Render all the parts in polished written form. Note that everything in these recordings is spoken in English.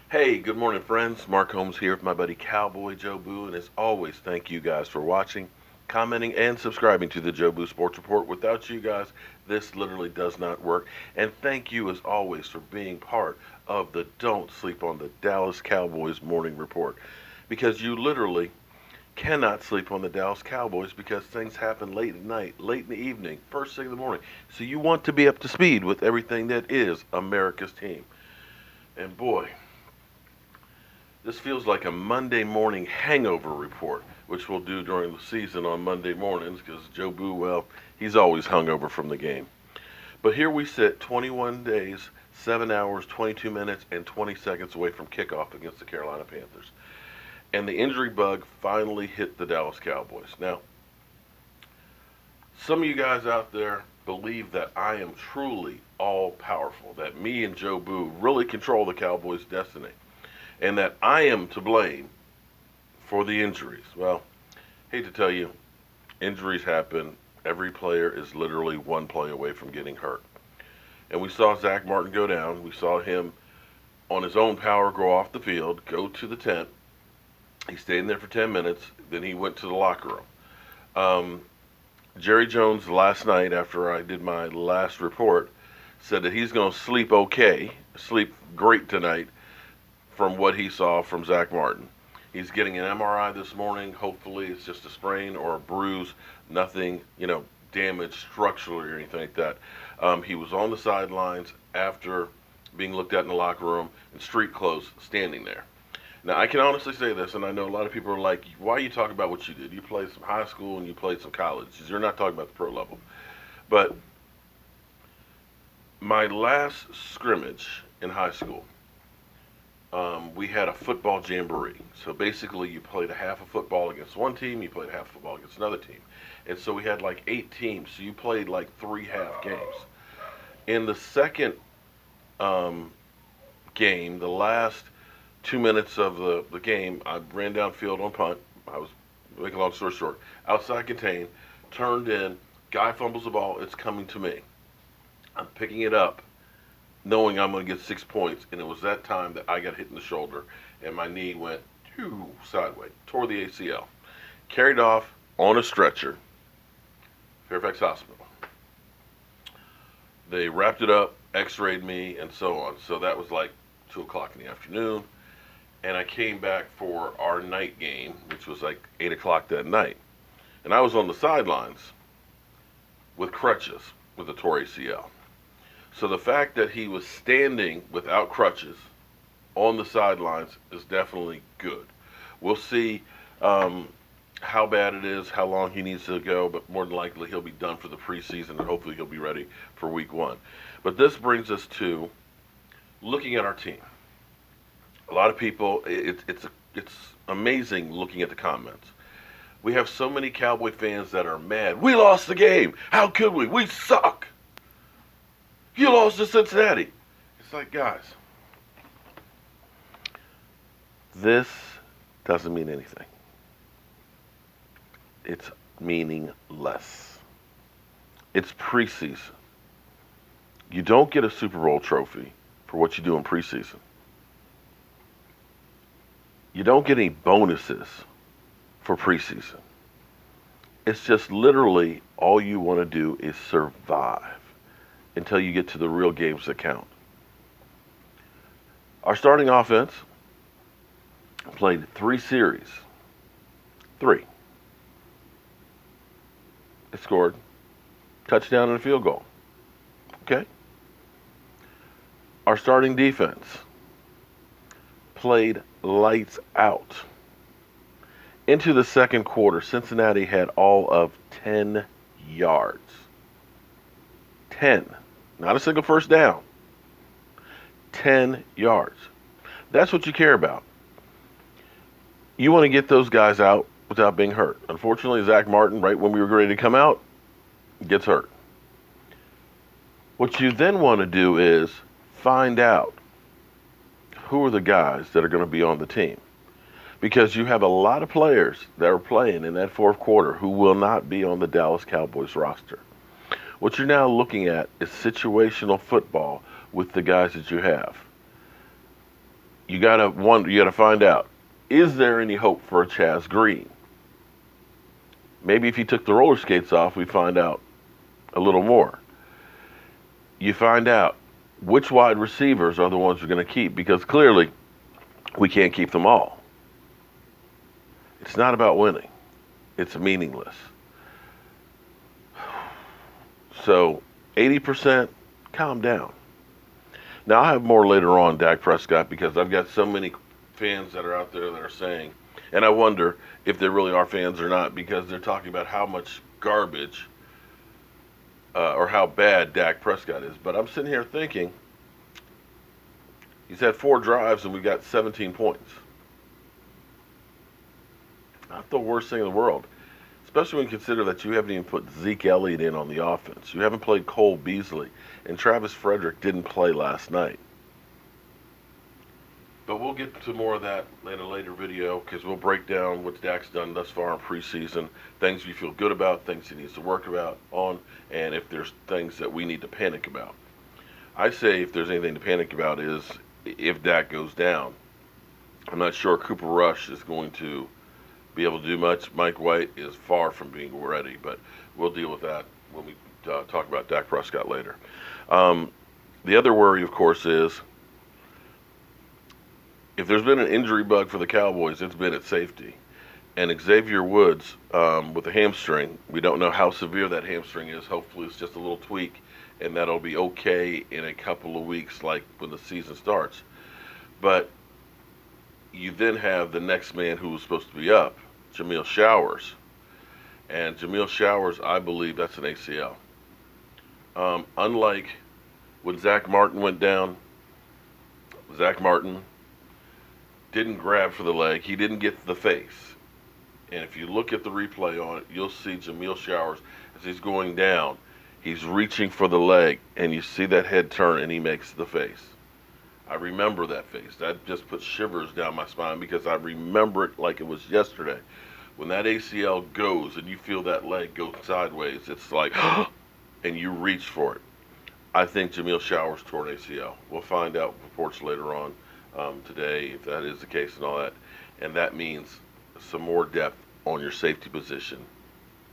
Hey, good morning, friends. Mark Holmes here with my buddy Cowboy Joe Boo, and as always, thank you guys for watching, commenting, and subscribing to the Joe Boo Sports Report. Without you guys, this literally does not work. And thank you, as always, for being part of the Don't Sleep on the Dallas Cowboys Morning Report, because you literally cannot sleep on the Dallas Cowboys because things happen late at night, late in the evening, first thing in the morning. So you want to be up to speed with everything that is America's team. And boy, this feels like a Monday morning hangover report, which we'll do during the season on Monday mornings because Joe Boo, well, he's always hungover from the game. But here we sit 21 days, 7 hours, 22 minutes, and 20 seconds away from kickoff against the Carolina Panthers. And the injury bug finally hit the Dallas Cowboys. Now, some of you guys out there believe that I am truly all powerful, that me and Joe Boo really control the Cowboys' destiny, and that I am to blame for the injuries. Well, hate to tell you, injuries happen. Every player is literally one play away from getting hurt. And we saw Zack Martin go down. We saw him on his own power go off the field, go to the tent. He stayed in there for 10 minutes. Then he went to the locker room. Jerry Jones last night, after I did my last report, said that he's going to sleep okay, sleep great tonight, from what he saw from Zack Martin. He's getting an MRI this morning. Hopefully it's just a sprain or a bruise, nothing, damaged structurally or anything like that. He was on the sidelines after being looked at in the locker room in street clothes, standing there. Now, I can honestly say this, and I know a lot of people are like, why are you talking about what you did? You played some high school and you played some college. You're not talking about the pro level. But my last scrimmage in high school, we had a football jamboree. So basically, you played a half of football against one team, you played half of football against another team. And so we had like 8 teams, so you played like 3 half games. In the second game, the last 2 minutes of the game, I ran downfield on punt. I was, make a long story short, outside contain, turned in, guy fumbles the ball, it's coming to me. I'm picking it up, knowing I'm going to get 6 points, and it was that time that I got hit in the shoulder, and my knee went sideways, tore the ACL. Carried off on a stretcher, Fairfax Hospital. They wrapped it up, x-rayed me, and so on. So that was like 2 o'clock in the afternoon, and I came back for our night game, which was like 8 o'clock that night. And I was on the sidelines with crutches with a tore ACL. So the fact that he was standing without crutches on the sidelines is definitely good. We'll see how bad it is, how long he needs to go, but more than likely he'll be done for the preseason, and hopefully he'll be ready for week 1. But this brings us to looking at our team. A lot of people, it's amazing looking at the comments. We have so many Cowboy fans that are mad. We lost the game. How could we? We suck. You lost to Cincinnati. It's like, guys, this doesn't mean anything. It's meaningless. It's preseason. You don't get a Super Bowl trophy for what you do in preseason. You don't get any bonuses for preseason. It's just literally all you want to do is survive until you get to the real games that count. Our starting offense played 3 series. 3. It scored touchdown and a field goal. Okay? Our starting defense played lights out. Into the second quarter, Cincinnati had all of 10 yards. 10. Not a single first down. 10 yards. That's what you care about. You want to get those guys out without being hurt. Unfortunately, Zack Martin, right when we were ready to come out, gets hurt. What you then want to do is find out who are the guys that are going to be on the team. Because you have a lot of players that are playing in that fourth quarter who will not be on the Dallas Cowboys roster. What you're now looking at is situational football with the guys that you have. you gotta find out, is there any hope for a Chaz Green? Maybe if he took the roller skates off, we find out a little more. You find out which wide receivers are the ones we're going to keep, because clearly we can't keep them all. It's not about winning. It's meaningless. So 80%, calm down. Now, I have more later on Dak Prescott, because I've got so many fans that are out there that are saying, and I wonder if they really are fans or not, because they're talking about how much garbage or how bad Dak Prescott is. But I'm sitting here thinking, he's had 4 drives and we've got 17 points. Not the worst thing in the world, especially when you consider that you haven't even put Zeke Elliott in on the offense. You haven't played Cole Beasley, and Travis Frederick didn't play last night. But we'll get to more of that in a later video, because we'll break down what Dak's done thus far in preseason, things we feel good about, things he needs to work on, and if there's things that we need to panic about. I say if there's anything to panic about is if Dak goes down. I'm not sure Cooper Rush is going to be able to do much. Mike White is far from being ready, but we'll deal with that when we talk about Dak Prescott later. The other worry, of course, is if there's been an injury bug for the Cowboys, it's been at safety. And Xavier Woods with a hamstring, we don't know how severe that hamstring is. Hopefully it's just a little tweak, and that'll be okay in a couple of weeks, like when the season starts. But you then have the next man who was supposed to be up, Jameill Showers. And Jameill Showers, I believe that's an ACL. Unlike when Zack Martin went down, Zack Martin didn't grab for the leg. He didn't get the face. And if you look at the replay on it, you'll see Jameill Showers, as he's going down, he's reaching for the leg, and you see that head turn, and he makes the face. I remember that face. That just puts shivers down my spine, because I remember it like it was yesterday. When that ACL goes and you feel that leg go sideways, it's like, and you reach for it. I think Jameill Showers tore an ACL. We'll find out reports later on today if that is the case and all that. And that means some more depth on your safety position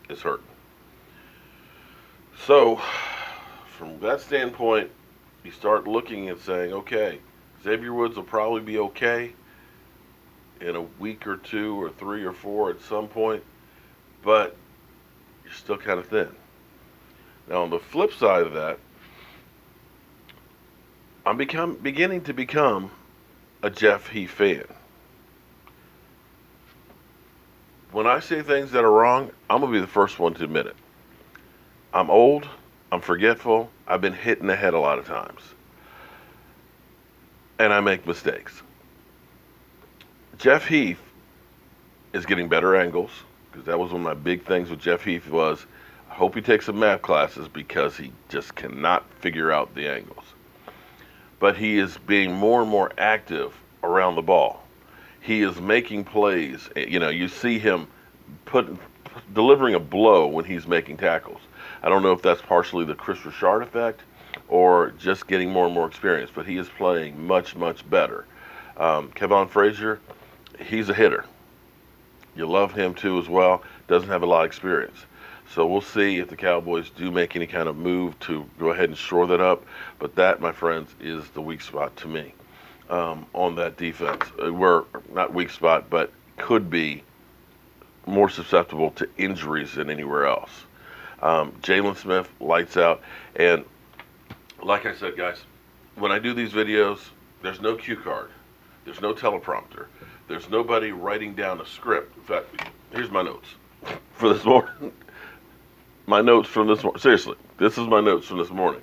is hurting. So, from that standpoint, you start looking and saying, okay, Xavier Woods will probably be okay in a week or 2 or 3 or 4 at some point, but you're still kind of thin. Now, on the flip side of that, I'm beginning to become a Jeff Heath fan. When I say things that are wrong, I'm going to be the first one to admit it. I'm old. I'm forgetful. I've been hit in the head a lot of times. And I make mistakes. Jeff Heath is getting better angles, because that was one of my big things with Jeff Heath was, I hope he takes some math classes, because he just cannot figure out the angles. But he is being more and more active around the ball. He is making plays. You know, you see him delivering a blow when he's making tackles. I don't know if that's partially the Chris Richard effect or just getting more and more experience, but he is playing much, much better. Kevon Frazier, he's a hitter. You love him too as well. Doesn't have a lot of experience. So we'll see if the Cowboys do make any kind of move to go ahead and shore that up. But that, my friends, is the weak spot to me on that defense. We're not weak spot, but could be more susceptible to injuries than anywhere else. Jalen Smith, lights out. And like I said, guys, when I do these videos, there's no cue card. There's no teleprompter. There's nobody writing down a script. In fact, here's my notes for this morning. My notes from this morning. Seriously, this is my notes from this morning.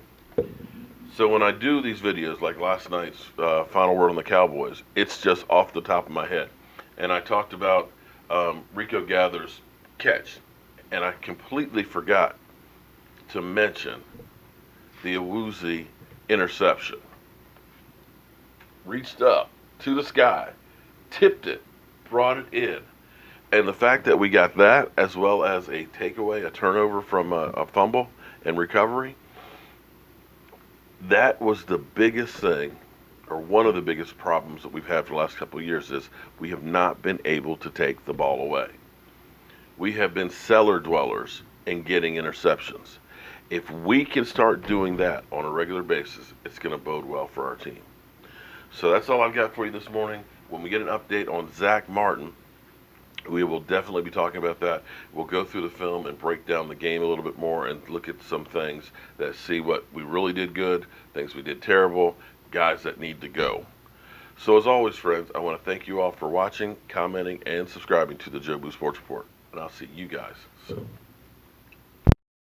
So when I do these videos, like last night's Final Word on the Cowboys, it's just off the top of my head. And I talked about Rico Gather's catch, and I completely forgot to mention the Awuzie interception. Reached up to the sky, tipped it, brought it in. And the fact that we got that, as well as a takeaway, a turnover from a fumble and recovery, that was the biggest thing or one of the biggest problems that we've had for the last couple of years is we have not been able to take the ball away. We have been cellar dwellers in getting interceptions. If we can start doing that on a regular basis, it's going to bode well for our team. So that's all I've got for you this morning. When we get an update on Zack Martin, we will definitely be talking about that. We'll go through the film and break down the game a little bit more and look at some things that see what we really did good, things we did terrible, guys that need to go. So as always, friends, I want to thank you all for watching, commenting, and subscribing to the Joe Boo Sports Report. And I'll see you guys soon.